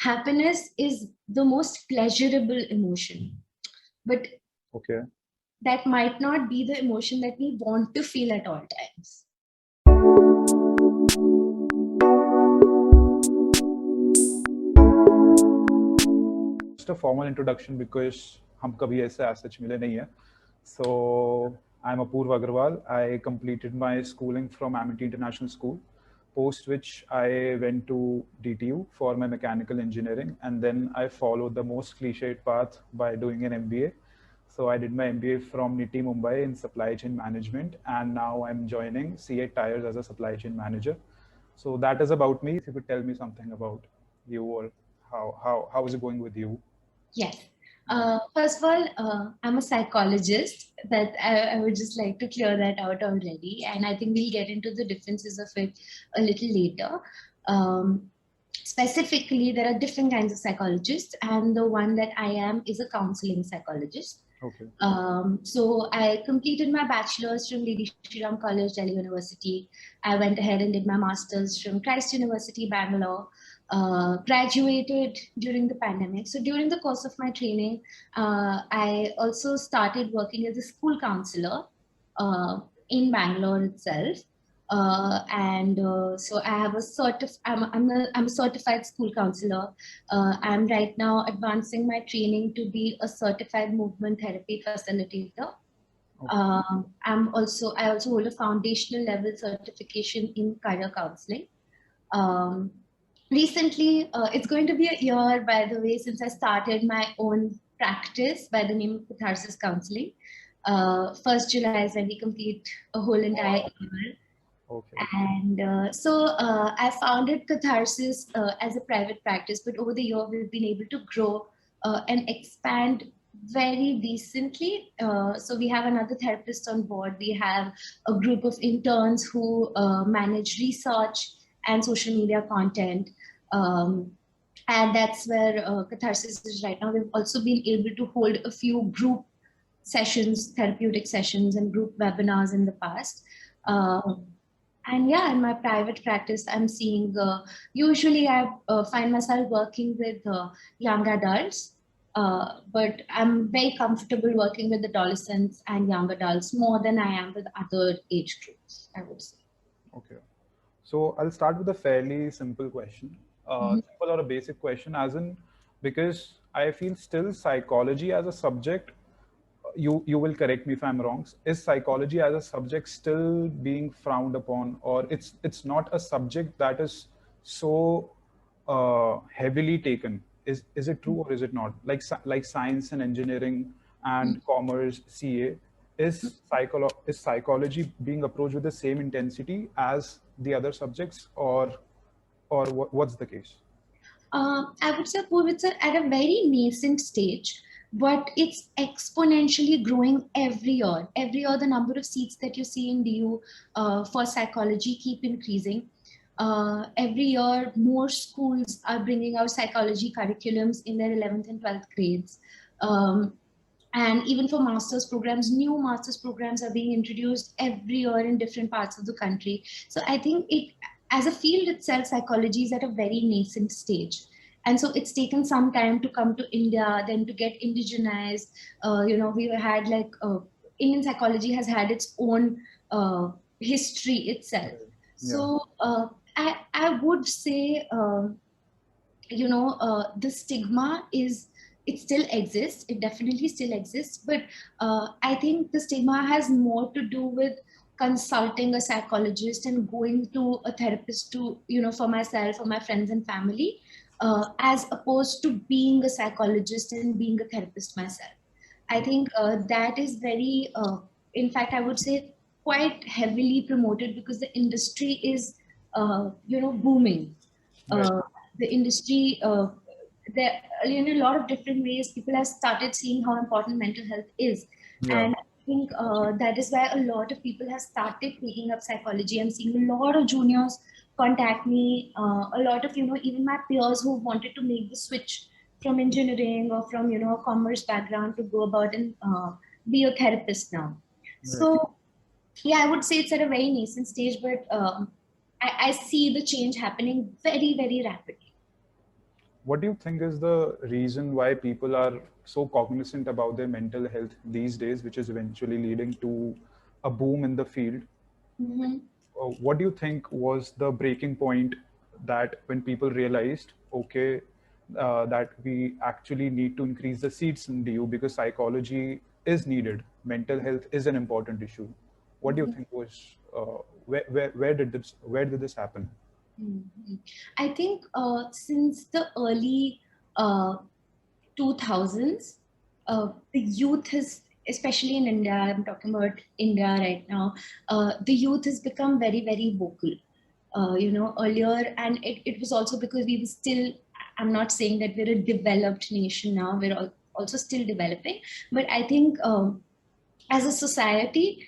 happiness is the most pleasurable emotion, but Okay. that might not be the emotion that we want to feel at all times. Just a formal introduction because हम कभी ऐसे as such मिले नहीं हैं. So I'm Apurva Agarwal. I completed my schooling from Amity International School, post which I went to DTU for my mechanical engineering, and then I followed the most cliched path by doing an MBA. So I did my MBA from NITI Mumbai in supply chain management, and now I'm joining C8 Tires as a supply chain manager. So that is about me. If you could tell me something about you, or how is it going with you? Yes. First of all, I'm a psychologist. That I would just like to clear that out already, and I think we'll get into the differences of it a little later. Specifically, there are different kinds of psychologists, and the one that I am is a counseling psychologist. Okay. So I completed my bachelor's from Lady Shri Ram College, Delhi University. I went ahead and did my master's from Christ University, Bangalore. Graduated during the pandemic. So during the course of my training, I also started working as a school counselor in Bangalore itself. So I have I'm a certified school counselor. I'm right now advancing my training to be a certified movement therapy facilitator. Okay. I also hold a foundational level certification in career counseling. Recently, it's going to be a year, by the way, since I started my own practice by the name of Catharsis Counseling. 1st July is when we complete a whole entire year. Okay. And I founded Catharsis as a private practice, but over the year we've been able to grow and expand very decently. So we have another therapist on board. We have a group of interns who manage research and social media content. And that's where Catharsis is right now. We've also been able to hold a few group sessions, therapeutic sessions and group webinars in the past. And yeah, in my private practice, I'm seeing, usually I find myself working with young adults, but I'm very comfortable working with adolescents and young adults more than I am with other age groups, I would say. Okay. So I'll start with a fairly simple question, simple or a basic question, as in, because I feel still psychology as a subject, you will correct me if I'm wrong, is psychology as a subject still being frowned upon, or it's not a subject that is so heavily taken? Is it true or is it not? Like science and engineering and commerce, CA, is psychology being approached with the same intensity as the other subjects, or what's the case? I would say it's at a very nascent stage, but it's exponentially growing every year. Every year, the number of seats that you see in DU for psychology keep increasing. Every year, more schools are bringing out psychology curriculums in their 11th and 12th grades. And even for master's programs, new master's programs are being introduced every year in different parts of the country. So I think as a field itself, psychology is at a very nascent stage. And so it's taken some time to come to India, then to get indigenized. We had Indian psychology has had its own history itself. Yeah. So I would say, the stigma it still exists. It definitely still exists, but I think the stigma has more to do with consulting a psychologist and going to a therapist for myself, for my friends and family, as opposed to being a psychologist and being a therapist myself. I think that is very, in fact, I would say quite heavily promoted because the industry is, booming. Right. The industry, there in a lot of different ways, people have started seeing how important mental health is. Yeah. And I think that is why a lot of people have started taking up psychology. I'm seeing a lot of juniors contact me, a lot of, even my peers who wanted to make the switch from engineering or from, a commerce background to go about and be a therapist now. Right. So yeah, I would say it's at a very nascent stage, but I see the change happening very, very rapidly. what do you think is the reason why people are so cognizant about their mental health these days, which is eventually leading to a boom in the field? Mm-hmm. What do you think was the breaking point that when people realized, okay, that we actually need to increase the seats in DU because psychology is needed, mental health is an important issue? What do you think was where did this happen? Mm-hmm. I think since the early 2000s, the youth has, especially in India, I'm talking about India right now, the youth has become very, very vocal. Earlier, and it was also because we were still, I'm not saying that we're a developed nation now, we're also still developing, but I think as a society,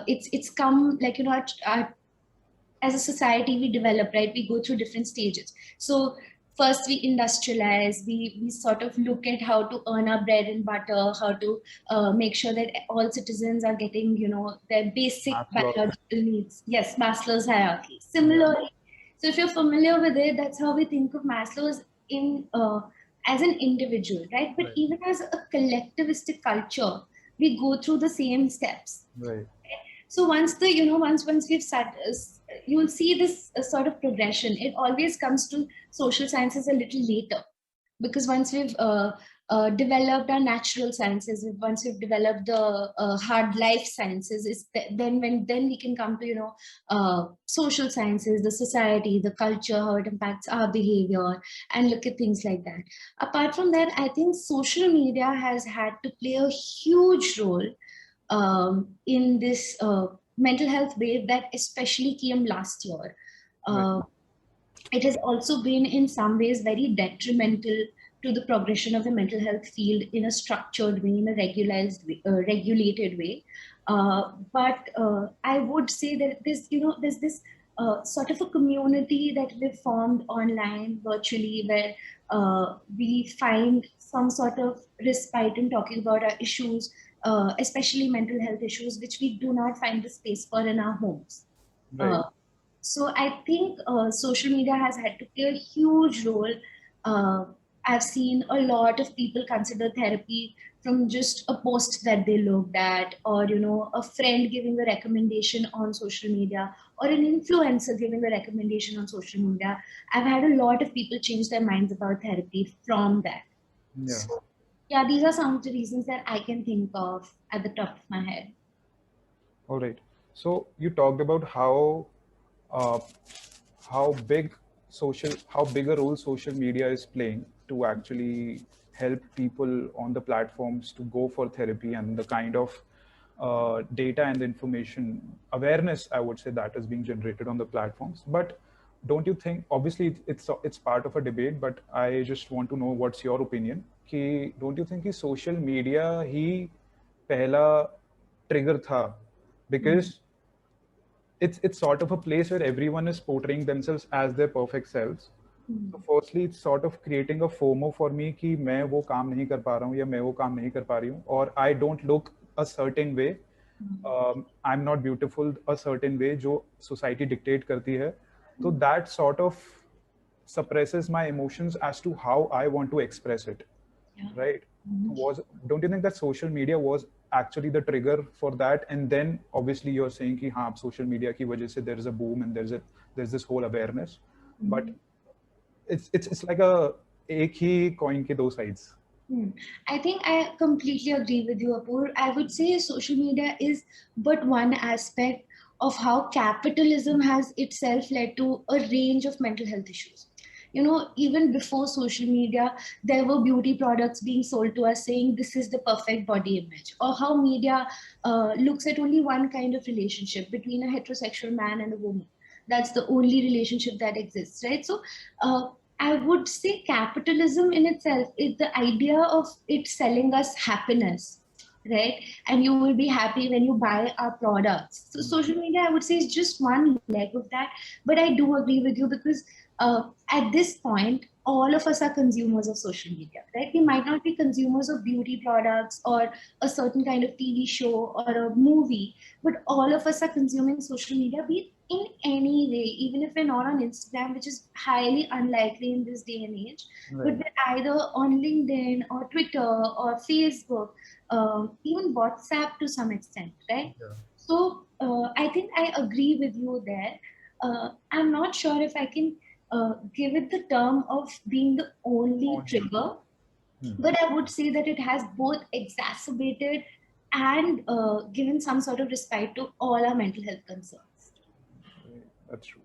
it's come like, as a society we develop, right? We go through different stages. So first we industrialize, we sort of look at how to earn our bread and butter, how to make sure that all citizens are getting, their basic Maslow. biological needs. Yes, Maslow's hierarchy. Yeah. Similarly, so if you're familiar with it, that's how we think of Maslow's in as an individual, right? But Right. even as a collectivistic culture, we go through the same steps. Right. So once we've sat, you'll see this sort of progression. It always comes to social sciences a little later, because once we've developed our natural sciences, once we've developed the hard life sciences, then we can come to social sciences, the society, the culture, how it impacts our behavior, and look at things like that. Apart from that, I think social media has had to play a huge role in this mental health wave that especially came last year. Right. It has also been in some ways very detrimental to the progression of the mental health field in a structured way, in a regulated way. But I would say that there's this sort of a community that we've formed online, virtually, where we find some sort of respite in talking about our issues, especially mental health issues, which we do not find the space for in our homes. Right. Uh, so I think social media has had to play a huge role. Uh, I've seen a lot of people consider therapy from just a post that they looked at, or a friend giving a recommendation on social media, or an influencer giving a recommendation on social media. I've had a lot of people change their minds about therapy from that. Yeah. So yeah, these are some of the reasons that I can think of at the top of my head. All right. So you talked about uh, how how big a role social media is playing to actually help people on the platforms to go for therapy, and the kind of data and information awareness, I would say, that is being generated on the platforms. But don't you think, obviously it's part of a debate, but I just want to know what's your opinion, कि don't you think कि social media ही पहला trigger था, Mm. because it's sort of a place where everyone is portraying themselves as their perfect selves. So Mm. firstly, it's sort of creating a FOMO for me कि मैं वो काम नहीं कर पा रहा हूँ, या मैं वो काम नहीं कर पा रही हूँ, or I don't look a certain way, I'm not beautiful a certain way जो society dictate करती है. So that sort of suppresses my emotions as to how I want to express it, Yeah. right? Don't you think that social media was actually the trigger for that? And then obviously you're saying कि हाँ, social media की वजह से there is a boom and there's this whole awareness, but it's like a एक ही coin के दो sides. I think I completely agree with you, Apur. I would say social media is but one aspect of how capitalism has itself led to a range of mental health issues. Even before social media, there were beauty products being sold to us saying this is the perfect body image, or how media looks at only one kind of relationship between a heterosexual man and a woman. That's the only relationship that exists, right? So, I would say capitalism in itself is the idea of it selling us happiness, right? And you will be happy when you buy our products. So social media, I would say, is just one leg of that. But I do agree with you, because at this point, all of us are consumers of social media, right? We might not be consumers of beauty products or a certain kind of TV show or a movie, but all of us are consuming social media, be it in any way, even if we're not on Instagram, which is highly unlikely in this day and age, but Right. we're either on LinkedIn or Twitter or Facebook, even WhatsApp to some extent, right? Yeah. So I think I agree with you there. I'm not sure if I can give it the term of being the only Only. trigger, Hmm. but I would say that it has both exacerbated and given some sort of respite to all our mental health concerns. Right. That's true.